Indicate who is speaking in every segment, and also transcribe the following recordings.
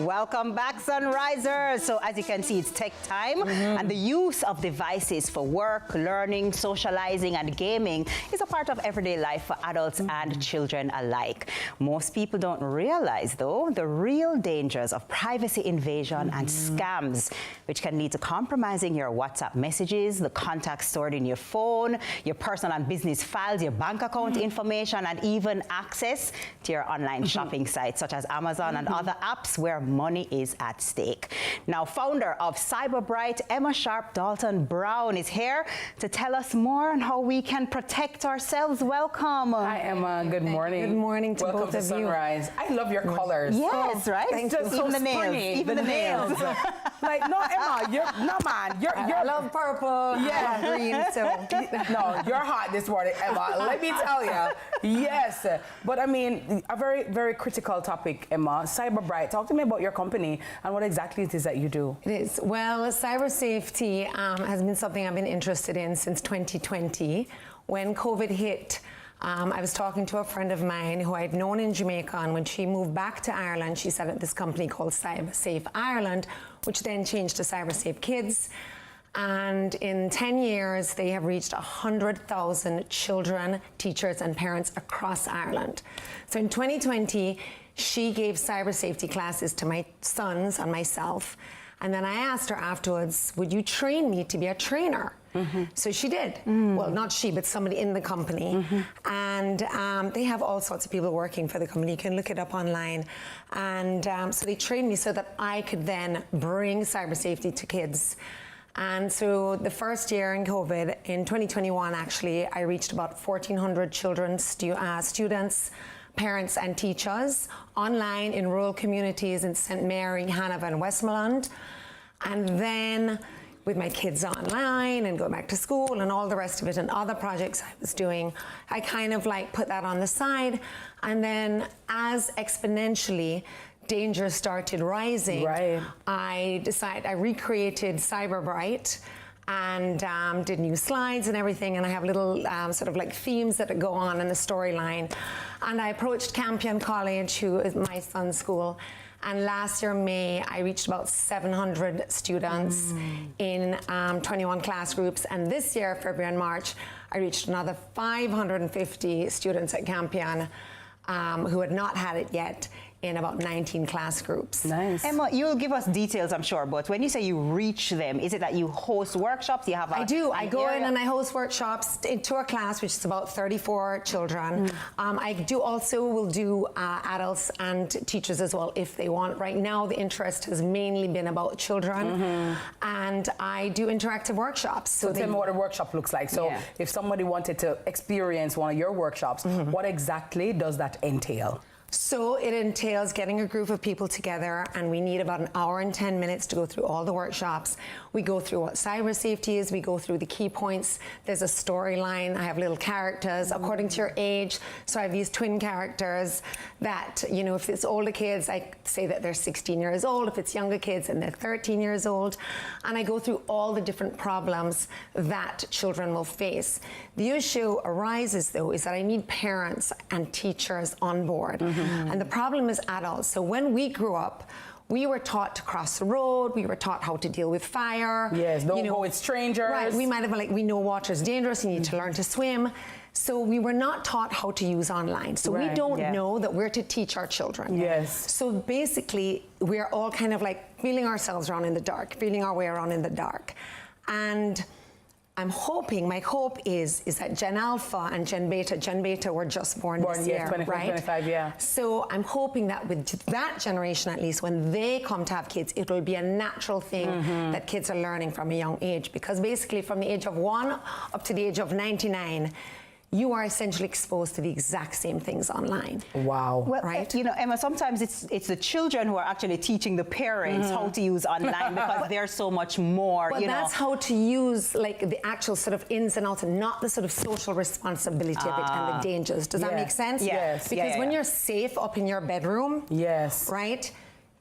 Speaker 1: Welcome back, Sunrisers. So as you can see, it's tech time, and the use of devices for work, learning, socializing, and gaming is a part of everyday life for adults and children alike. Most people don't realize, though, the real dangers of privacy invasion and scams, which can lead to compromising your WhatsApp messages, the contacts stored in your phone, your personal and business files, your bank account information, and even access to your online shopping sites such as Amazon and other apps where money is at stake. Now, founder of CyberBright, Sharp Dalton-Brown is here to tell us more on how we can protect ourselves. Welcome.
Speaker 2: Hi, Emma. Good morning.
Speaker 3: Good morning to both of you.
Speaker 2: Sunrise. I love your colors.
Speaker 1: Yes, right?
Speaker 2: Even the nails.
Speaker 1: Even the nails.
Speaker 2: Like, no, Emma,
Speaker 3: I love purple.
Speaker 2: Yeah.
Speaker 3: I love green. So
Speaker 2: no, you're hot this morning, Emma. Let me tell you. Yes. But I mean, a very, very critical topic, Emma. CyberBright. Talk to me about your company and what exactly it is that you do.
Speaker 3: it is. Well, cyber safety has been something I've been interested in since 2020. When COVID hit, I was talking to a friend of mine who I'd known in Jamaica, and when she moved back to Ireland, she set up this company called Cyber Safe Ireland, which then changed to Cyber Safe Kids. And in 10 years, they have reached 100,000 children, teachers, and parents across Ireland. So in 2020, she gave cyber safety classes to my sons and myself. And then I asked her afterwards, would you train me to be a trainer? So she did. Well, not she, but somebody in the company. And they have all sorts of people working for the company. You can look it up online. And so they trained me so that I could then bring cyber safety to kids. And so the first year in COVID, in 2021, actually, I reached about 1,400 children, students, parents and teachers online in rural communities in St. Mary, Hanover and Westmoreland. And then with my kids online and going back to school and all the rest of it and other projects I was doing, I kind of like put that on the side. And then as exponentially danger started rising, I recreated CyberBright and did new slides and everything, and I have little sort of like themes that go on in the storyline. And I approached Campion College, who is my son's school, and last year, May, I reached about 700 students in 21 class groups. And this year, February and March, I reached another 550 students at Campion who had not had it yet in about 19 class groups.
Speaker 2: Nice.
Speaker 1: Emma, you'll give us details, I'm sure, but when you say you reach them, is it that you host workshops? You have
Speaker 3: I do. I go in and I host workshops into a class, which is about 34 children. I will do adults and teachers as well if they want. Right now, the interest has mainly been about children, and I do interactive workshops.
Speaker 2: So tell me what a workshop looks like. So if somebody wanted to experience one of your workshops, what exactly does that entail?
Speaker 3: So it entails getting a group of people together, and we need about an hour and 10 minutes to go through all the workshops. We go through what cyber safety is, we go through the key points. There's a storyline, I have little characters according to your age. So I have these twin characters that, you know, if it's older kids, I say that they're 16 years old. If it's younger kids, and they're 13 years old. And I go through all the different problems that children will face. The issue arises, though, is that I need parents and teachers on board. And the problem is adults. So when we grew up, we were taught to cross the road. We were taught how to deal with fire.
Speaker 2: Yes, don't go with strangers.
Speaker 3: Right, we might have been like, we know water is dangerous, you need to learn to swim. So we were not taught how to use online. So we don't know that we're to teach our children.
Speaker 2: Yes.
Speaker 3: So basically, we're all kind of like feeling ourselves around in the dark, feeling our way around in the dark. And I'm hoping, my hope is that Gen Alpha and Gen Beta were just born this year,
Speaker 2: 24,
Speaker 3: right?
Speaker 2: 25, yeah.
Speaker 3: So I'm hoping that with that generation, at least, when they come to have kids, it will be a natural thing that kids are learning from a young age. Because basically, from the age of 1 up to the age of 99, you are essentially exposed to the exact same things online.
Speaker 2: Wow.
Speaker 1: Well,
Speaker 3: right?
Speaker 1: You know, Emma, sometimes it's the children who are actually teaching the parents how to use online because they're so much more,
Speaker 3: But that's how to use like the actual sort of ins and outs, and not the sort of social responsibility of it and the dangers. Does that make sense?
Speaker 1: Yes.
Speaker 3: Because when you're safe up in your bedroom, right?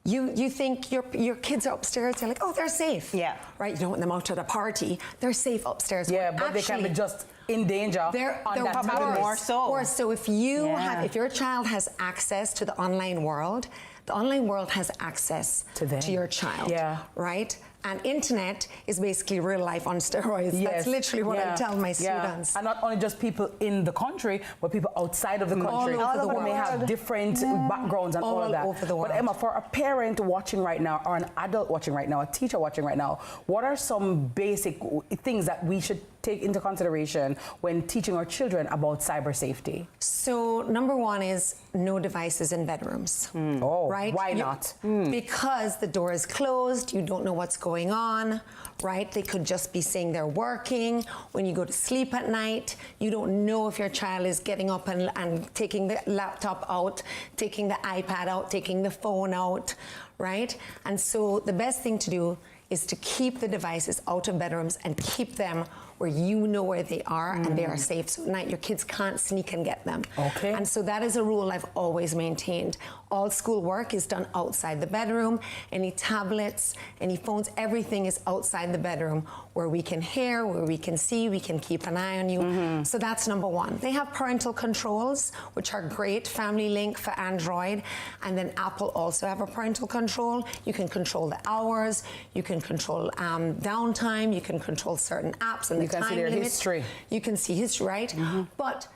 Speaker 3: You think your kids are upstairs, you're like, oh, they're safe.
Speaker 1: Yeah.
Speaker 3: Right? You don't want them out at a party. They're safe upstairs.
Speaker 2: Yeah, but they can be just in danger.
Speaker 3: They're
Speaker 2: that
Speaker 1: probably more so.
Speaker 3: Or so if you have, if your child has access to the online world, The online world has access to your child, right? And internet is basically real life on steroids.
Speaker 2: Yes.
Speaker 3: That's literally what I tell my students.
Speaker 2: And not only just people in the country, but people outside of the country.
Speaker 3: All over the world.
Speaker 2: May have different backgrounds and all of that.
Speaker 3: All over the world.
Speaker 2: But Emma, for a parent watching right now, or an adult watching right now, a teacher watching right now, what are some basic things that we should take into consideration when teaching our children about cyber safety?
Speaker 3: So number one is no devices in bedrooms.
Speaker 2: Oh,
Speaker 3: right?
Speaker 2: Why not?
Speaker 3: Because the door is closed, you don't know what's going on, right? They could just be saying they're working. When you go to sleep at night, you don't know if your child is getting up and taking the laptop out, taking the iPad out, taking the phone out, right? And so the best thing to do is to keep the devices out of bedrooms and keep them where you know where they are and they are safe. So at night your kids can't sneak and get them.
Speaker 2: Okay.
Speaker 3: And so that is a rule I've always maintained. All school work is done outside the bedroom. Any tablets, any phones, everything is outside the bedroom where we can hear, where we can see, we can keep an eye on you. So that's number one. They have parental controls, which are great. Family Link for Android. And then Apple also have a parental control. You can control the hours, you can control downtime, you can control certain apps and the time
Speaker 2: see their
Speaker 3: limit.
Speaker 2: history.
Speaker 3: You can see history, right? But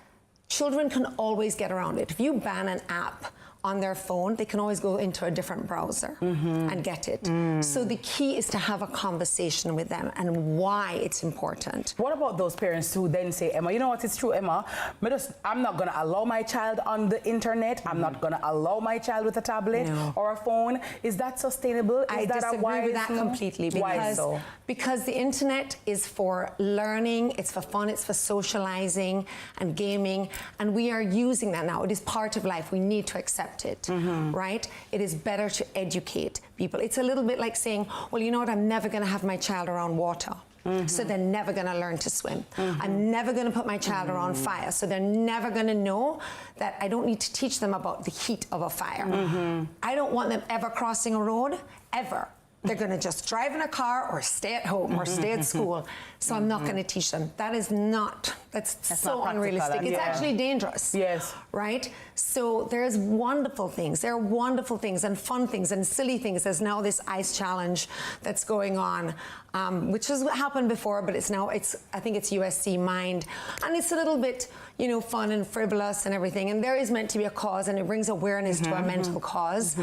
Speaker 3: children can always get around it. If you ban an app on their phone, they can always go into a different browser and get it. So the key is to have a conversation with them and why it's important.
Speaker 2: What about those parents who then say, Emma, you know what, it's true, Emma, I'm not going to allow my child on the internet. I'm not going to allow my child with a tablet or a phone. Is that sustainable?
Speaker 3: I disagree with that completely. Because the internet is for learning, it's for fun, it's for socializing and gaming, and we are using that now. It is part of life. We need to accept it, right? It is better to educate people. It's a little bit like saying, well, you know what, I'm never going to have my child around water. So they're never going to learn to swim. I'm never going to put my child around fire. So they're never going to know that I don't need to teach them about the heat of a fire. I don't want them ever crossing a road, ever. They're going to just drive in a car or stay at home or stay at school. So I'm not going to teach them. That's so unrealistic. It's actually dangerous.
Speaker 2: Yes.
Speaker 3: Right? So there's wonderful things. There are wonderful things and fun things and silly things. There's now this ice challenge that's going on, which has happened before, but it's now, I think it's USC Mind. And it's a little bit, fun and frivolous and everything. And there is meant to be a cause, and it brings awareness to a mental cause.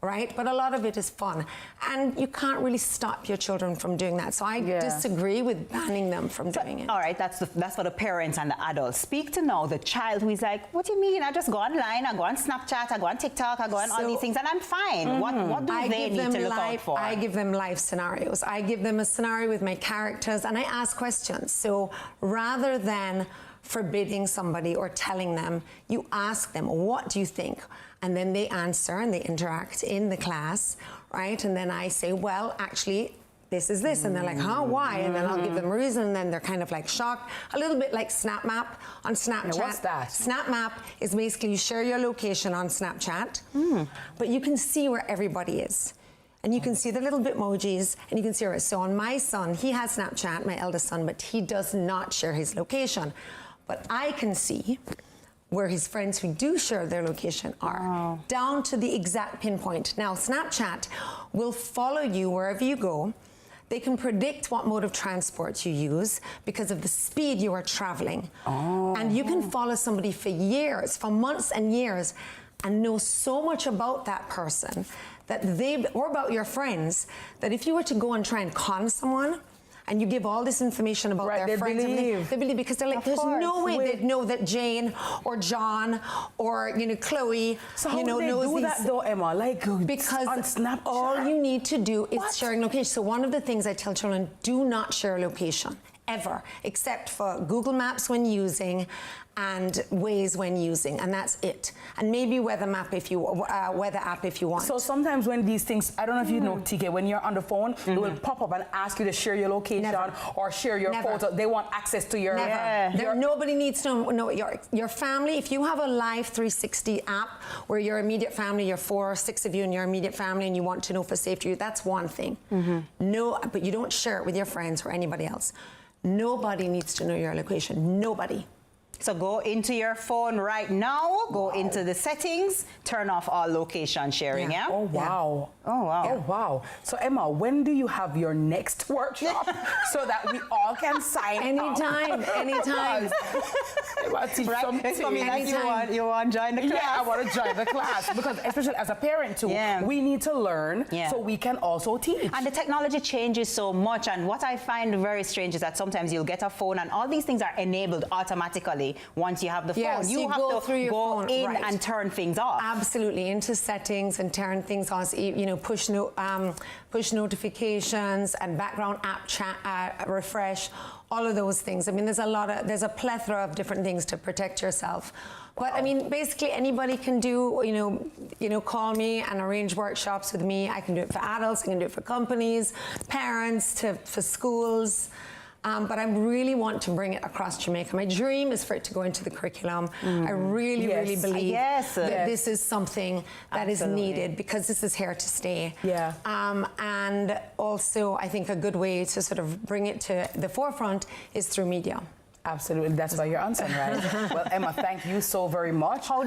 Speaker 3: Right? But a lot of it is fun. And you can't really stop your children from doing that. So I disagree with banning them from doing it.
Speaker 1: All right, that's for the parents and the adults. Speak to now the child who is like, what do you mean? I just go online, I go on Snapchat, I go on TikTok, I go on all these things, and I'm fine. What do they need to look out for?
Speaker 3: I give them live scenarios. I give them a scenario with my characters, and I ask questions. So rather than forbidding somebody or telling them, you ask them, what do you think? And then they answer and they interact in the class, right? And then I say, well, actually, this is this. And they're like, huh, why? And then I'll give them a reason, and then they're kind of like shocked. A little bit like SnapMap on Snapchat.
Speaker 2: What's that?
Speaker 3: SnapMap is basically you share your location on Snapchat, but you can see where everybody is. And you can see the little Bitmojis, and you can see where. So on my son, he has Snapchat, my eldest son, but he does not share his location. But I can see where his friends who do share their location are, down to the exact pinpoint. Now, Snapchat will follow you wherever you go. They can predict what mode of transport you use because of the speed you are traveling. And you can follow somebody for years, for months and years, and know so much about that person or about your friends, that if you were to go and try and con someone, and you give all this information about their friends, they believe, because they're like, there's no way they'd know that Jane or John or Chloe,
Speaker 2: so how do they do that though, Emma? Because on Snapchat,
Speaker 3: all you need to do is sharing location. So one of the things I tell children: do not share location ever, except for Google Maps when using and Waze when using, and that's it. And maybe weather app if you want.
Speaker 2: So sometimes when these things, I don't know if you know, TK, when you're on the phone, they will pop up and ask you to share your location or share your photo. They want access to your.
Speaker 3: Nobody needs to know your family. If you have a Live 360 app where your immediate family, you're 4 or 6 of you in your immediate family, and you want to know for safety, that's one thing. No, but you don't share it with your friends or anybody else. Nobody needs to know your location. Nobody.
Speaker 1: So go into your phone right now, go into the settings, turn off all location sharing, yeah?
Speaker 2: Oh, wow.
Speaker 1: Oh, wow.
Speaker 2: Oh, wow. So, Emma, when do you have your next workshop so that we all can sign
Speaker 3: Anytime,
Speaker 2: up?
Speaker 3: anytime.
Speaker 2: Emma, teach
Speaker 1: Right?
Speaker 2: something.
Speaker 1: It's coming like you want to join the class.
Speaker 2: Yeah, I want to join the class because especially as a parent too, we need to learn so we can also teach.
Speaker 1: And the technology changes so much, and what I find very strange is that sometimes you'll get a phone and all these things are enabled automatically once you have the phone.
Speaker 3: Yeah, so you
Speaker 1: have
Speaker 3: go
Speaker 1: to
Speaker 3: through your
Speaker 1: go
Speaker 3: phone,
Speaker 1: in
Speaker 3: right.
Speaker 1: and turn things off.
Speaker 3: Absolutely, into settings and turn things on, so, you know, push notifications and background app refresh, all of those things. I mean, there's a plethora of different things to protect yourself. But I mean, basically anybody can do, you know, call me and arrange workshops with me. I can do it for adults, I can do it for companies, parents, for schools. But I really want to bring it across Jamaica. My dream is for it to go into the curriculum. I really, really believe that this is something that is needed because this is here to stay.
Speaker 2: Yeah.
Speaker 3: And also, I think a good way to sort of bring it to the forefront is through media.
Speaker 2: Absolutely, that's why you're answering, right? Well, Emma, thank you so very much.
Speaker 1: How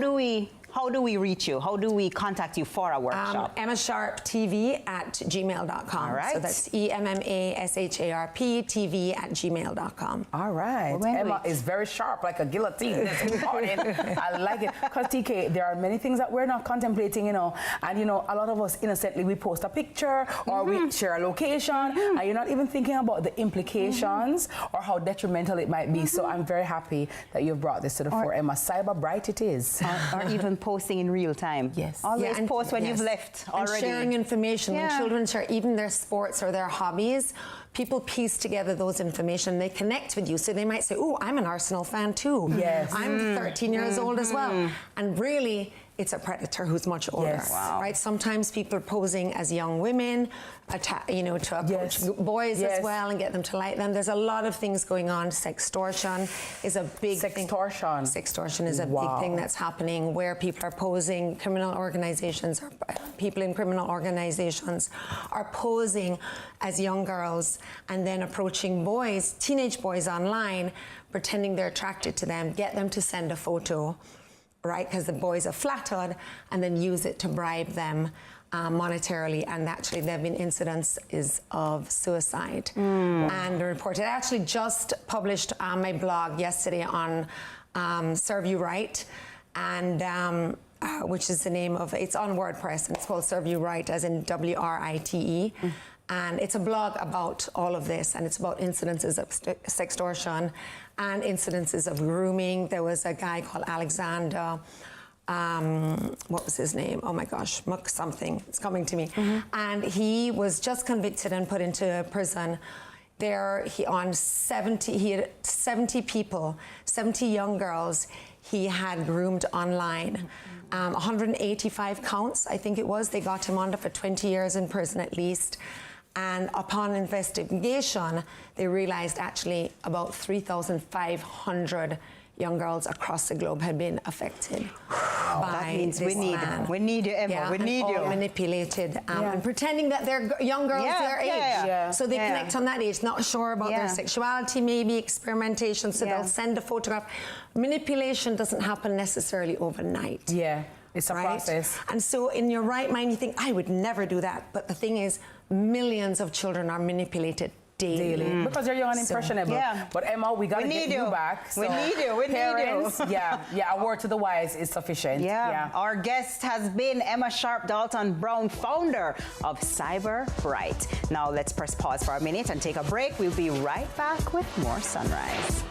Speaker 1: do we reach you? How do we contact you for a workshop?
Speaker 3: EmmaSharpTV@gmail.com.
Speaker 1: All right.
Speaker 3: So that's EmmaSharpTV@gmail.com.
Speaker 2: All right. Emma is very sharp, like a guillotine. That's important. I like it. Because, TK, there are many things that we're not contemplating, you know. And, you know, a lot of us innocently, we post a picture or we share a location, and you're not even thinking about the implications or how detrimental it might be. So I'm very happy that you've brought this to the fore, Emma. CyberBright it is.
Speaker 1: Or even posting in real time.
Speaker 2: Yes.
Speaker 1: Always post when you've left already.
Speaker 3: And sharing information. When children share even their sports or their hobbies, people piece together those information. They connect with you. So they might say, oh, I'm an Arsenal fan too.
Speaker 2: Yes.
Speaker 3: I'm 13 years old as well. And really, it's a predator who's much older,
Speaker 2: Yes. Wow.
Speaker 3: right? Sometimes people are posing as young women, to approach boys as well and get them to like them. There's a lot of things going on. Sextortion is a big thing. Sextortion is a big thing that's happening where people are posing, criminal organizations or people in criminal organizations are posing as young girls and then approaching boys, teenage boys online, pretending they're attracted to them, get them to send a photo, right? Because the boys are flattered and then use it to bribe them monetarily. And actually there have been incidents of suicide and reported. I actually just published my blog yesterday on Serve You Right, and which is the name of, it's on WordPress and it's called Serve You Right, as in WRITE. And it's a blog about all of this, and it's about incidences of sextortion and incidences of grooming. There was a guy called Alexander, what was his name? Oh my gosh, Muck something, it's coming to me. And he was just convicted and put into prison. He had 70 people, 70 young girls he had groomed online. 185 counts, I think it was. They got him under for 20 years in prison at least. And upon investigation, they realized actually about 3,500 young girls across the globe had been affected by
Speaker 1: that means
Speaker 3: this man.
Speaker 1: we need you, Emma. We need you.
Speaker 3: Manipulated and pretending that they're young girls their age. So they connect on that age, not sure about their sexuality, maybe experimentation. So they'll send a photograph. Manipulation doesn't happen necessarily overnight.
Speaker 2: Yeah. It's a process.
Speaker 3: And so in your right mind, you think, I would never do that. But the thing is, millions of children are manipulated daily.
Speaker 2: Because they're young and impressionable. But Emma, we got to get you back.
Speaker 1: So we need you.
Speaker 2: Parents, a word to the wise is sufficient.
Speaker 1: Our guest has been Emma Sharp Dalton-Brown, founder of CyberBright. Now let's press pause for a minute and take a break. We'll be right back with more Sunrise.